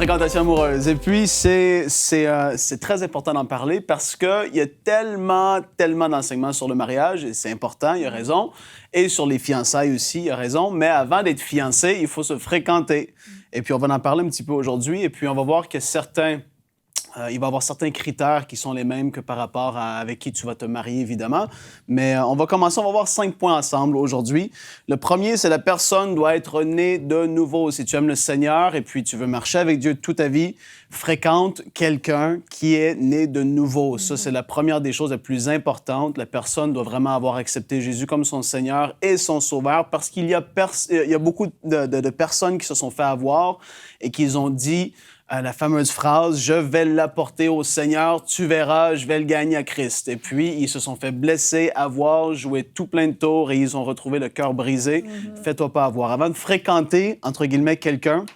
fréquentation amoureuse. Et puis, c'est très important d'en parler parce qu'il y a tellement d'enseignements sur le mariage, et c'est important, il y a raison, et sur les fiançailles aussi, il y a raison, mais avant d'être fiancé, il faut se fréquenter. Et puis, on va en parler un petit peu aujourd'hui, et puis on va voir que il va y avoir certains critères qui sont les mêmes que par rapport à avec qui tu vas te marier, évidemment. Mais on va commencer, on va voir 5 points ensemble aujourd'hui. Le premier, c'est la personne doit être née de nouveau. Si tu aimes le Seigneur et puis tu veux marcher avec Dieu toute ta vie, fréquente quelqu'un qui est né de nouveau. Ça, c'est la première des choses les plus importantes. La personne doit vraiment avoir accepté Jésus comme son Seigneur et son Sauveur parce qu'il y a, il y a beaucoup de personnes qui se sont fait avoir et qui ont dit la fameuse phrase « Je vais l'apporter au Seigneur, tu verras, je vais le gagner à Christ ». Et puis, ils se sont fait blesser, avoir, jouer tout plein de tours et ils ont retrouvé le cœur brisé. Fais-toi pas avoir. Avant de fréquenter, entre guillemets, quelqu'un,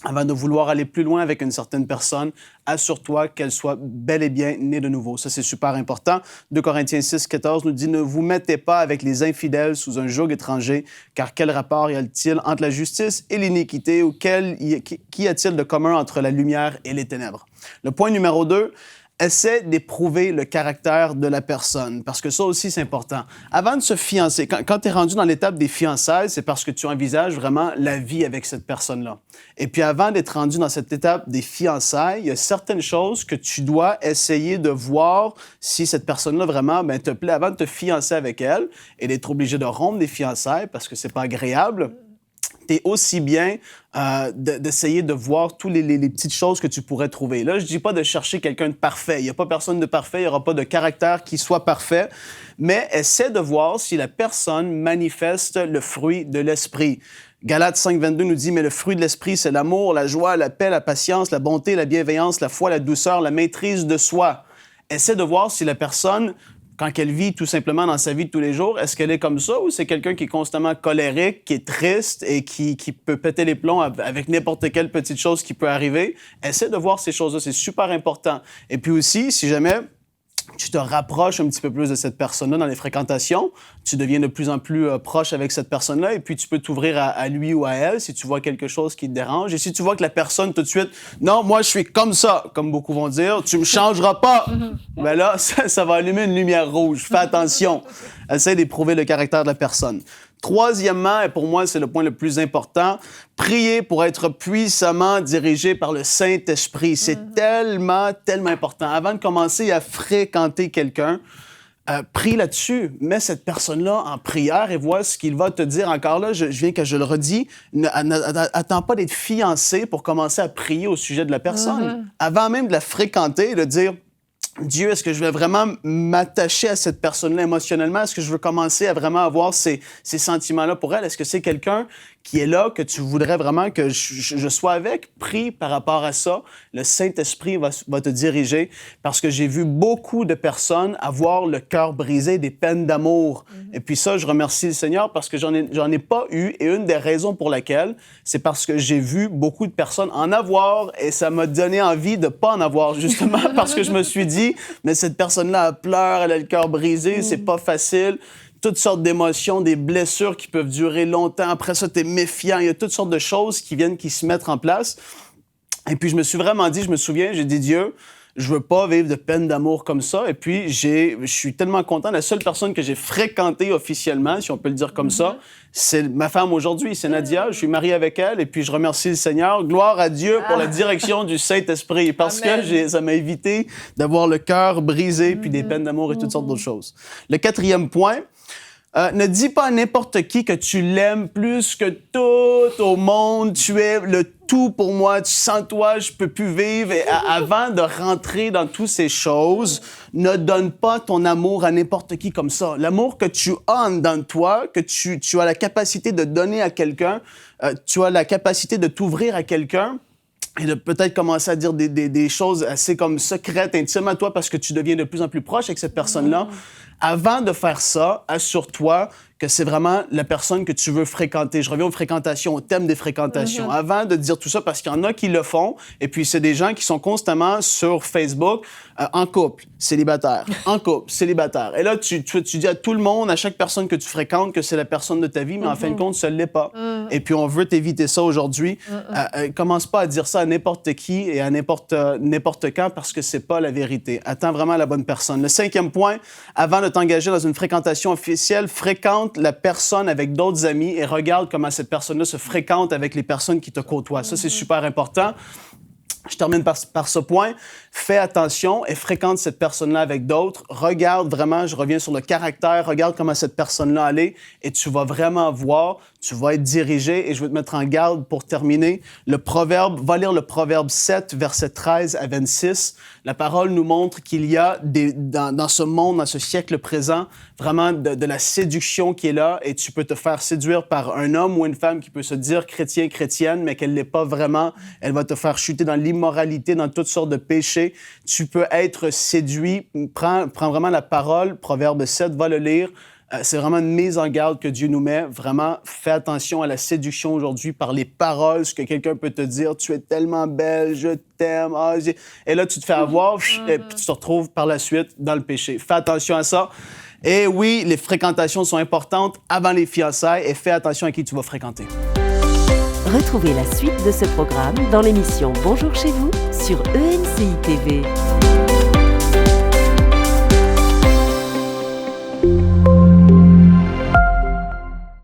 avant de vouloir aller plus loin avec une certaine personne, assure-toi qu'elle soit bel et bien née de nouveau. Ça, c'est super important. 2 Corinthiens 6, 14 nous dit « Ne vous mettez pas avec les infidèles sous un joug étranger, car quel rapport y a-t-il entre la justice et l'iniquité, ou qu'y a-t-il de commun entre la lumière et les ténèbres? » Le point numéro 2, essaie d'éprouver le caractère de la personne, parce que ça aussi, c'est important. Avant de se fiancer, quand tu es rendu dans l'étape des fiançailles, c'est parce que tu envisages vraiment la vie avec cette personne-là. Et puis avant d'être rendu dans cette étape des fiançailles, il y a certaines choses que tu dois essayer de voir si cette personne-là vraiment te plaît avant de te fiancer avec elle et d'être obligé de rompre des fiançailles parce que c'est pas agréable. T'es aussi bien d'essayer de voir toutes les petites choses que tu pourrais trouver. Là, je dis pas de chercher quelqu'un de parfait. Il n'y a pas personne de parfait, il n'y aura pas de caractère qui soit parfait, mais essaie de voir si la personne manifeste le fruit de l'esprit. Galates 5.22 nous dit « Mais le fruit de l'esprit, c'est l'amour, la joie, la paix, la patience, la bonté, la bienveillance, la foi, la douceur, la maîtrise de soi. » Essaie de voir si la personne, quand elle vit tout simplement dans sa vie de tous les jours, est-ce qu'elle est comme ça ou c'est quelqu'un qui est constamment colérique, qui est triste et qui peut péter les plombs avec n'importe quelle petite chose qui peut arriver? Essaie de voir ces choses-là, c'est super important. Et puis aussi, si jamais tu te rapproches un petit peu plus de cette personne-là dans les fréquentations, tu deviens de plus en plus proche avec cette personne-là et puis tu peux t'ouvrir à lui ou à elle si tu vois quelque chose qui te dérange. Et si tu vois que la personne tout de suite, non, moi je suis comme ça, comme beaucoup vont dire, tu me changeras pas, ben là, ça va allumer une lumière rouge. Fais attention. Essaie d'éprouver le caractère de la personne. Troisièmement, et pour moi, c'est le point le plus important, prier pour être puissamment dirigé par le Saint-Esprit. C'est tellement important. Avant de commencer à fréquenter quelqu'un, prie là-dessus. Mets cette personne-là en prière et vois ce qu'il va te dire. Encore là, je viens que je le redis, attends pas d'être fiancé pour commencer à prier au sujet de la personne. Avant même de la fréquenter, de dire... Dieu, est-ce que je vais vraiment m'attacher à cette personne-là émotionnellement? Est-ce que je veux commencer à vraiment avoir ces sentiments-là pour elle? Est-ce que c'est quelqu'un qui est là, que tu voudrais vraiment que je sois avec? Prie par rapport à ça. Le Saint-Esprit va te diriger parce que j'ai vu beaucoup de personnes avoir le cœur brisé, des peines d'amour. Et puis ça, je remercie le Seigneur parce que j'en ai pas eu. Et une des raisons pour laquelle, c'est parce que j'ai vu beaucoup de personnes en avoir et ça m'a donné envie de pas en avoir, justement, parce que je me suis dit, mais cette personne-là, elle pleure, elle a le cœur brisé, c'est pas facile. Toutes sortes d'émotions, des blessures qui peuvent durer longtemps. Après ça, t'es méfiant. Il y a toutes sortes de choses qui se mettent en place. Et puis, je me suis vraiment dit, je me souviens, j'ai dit, Dieu, je veux pas vivre de peine d'amour comme ça. Et puis, je suis tellement content. La seule personne que j'ai fréquentée officiellement, si on peut le dire comme ça, c'est ma femme aujourd'hui, c'est Nadia. Je suis marié avec elle et puis je remercie le Seigneur. Gloire à Dieu pour la direction du Saint-Esprit parce que ça m'a évité d'avoir le cœur brisé puis des peines d'amour et toutes sortes d'autres choses. Le 4e point, ne dis pas à n'importe qui que tu l'aimes plus que tout au monde. Tu es le tout pour moi. Sans toi, je peux plus vivre. Et avant de rentrer dans toutes ces choses, ne donne pas ton amour à n'importe qui comme ça. L'amour que tu as dans toi, que tu as la capacité de donner à quelqu'un, tu as la capacité de t'ouvrir à quelqu'un, et de peut-être commencer à dire des choses assez comme secrètes, intimes à toi parce que tu deviens de plus en plus proche avec cette personne-là. Avant de faire ça, assure-toi que c'est vraiment la personne que tu veux fréquenter. Je reviens aux fréquentations, au thème des fréquentations. Avant de dire tout ça, parce qu'il y en a qui le font, et puis c'est des gens qui sont constamment sur Facebook, en couple, célibataire, en couple, célibataire. Et là, tu dis à tout le monde, à chaque personne que tu fréquentes, que c'est la personne de ta vie, mais en fin de compte, ça ne l'est pas. Et puis, on veut t'éviter ça aujourd'hui. Commence pas à dire ça à n'importe qui et à n'importe quand, parce que c'est pas la vérité. Attends vraiment la bonne personne. Le 5e point, avant de t'engager dans une fréquentation officielle, fréquente la personne avec d'autres amis et regarde comment cette personne-là se fréquente avec les personnes qui te côtoient. Ça, c'est super important. Je termine par ce point. Fais attention et fréquente cette personne-là avec d'autres. Regarde vraiment, je reviens sur le caractère, regarde comment cette personne-là allait et tu vas vraiment voir, tu vas être dirigé et je vais te mettre en garde pour terminer. Va lire le Proverbe 7, versets 13 à 26. La parole nous montre qu'il y a dans ce monde, dans ce siècle présent, vraiment de la séduction qui est là et tu peux te faire séduire par un homme ou une femme qui peut se dire chrétien, chrétienne, mais qu'elle ne l'est pas vraiment. Elle va te faire chuter dans l'immoralité, dans toutes sortes de péchés. Tu peux être séduit. Prends vraiment la parole, Proverbe 7, va le lire. C'est vraiment une mise en garde que Dieu nous met. Vraiment, fais attention à la séduction aujourd'hui par les paroles, ce que quelqu'un peut te dire. Tu es tellement belle, je t'aime. Et là, tu te fais avoir et puis tu te retrouves par la suite dans le péché. Fais attention à ça. Et oui, les fréquentations sont importantes avant les fiançailles et fais attention à qui tu vas fréquenter. Retrouvez la suite de ce programme dans l'émission Bonjour chez vous sur ENCI TV.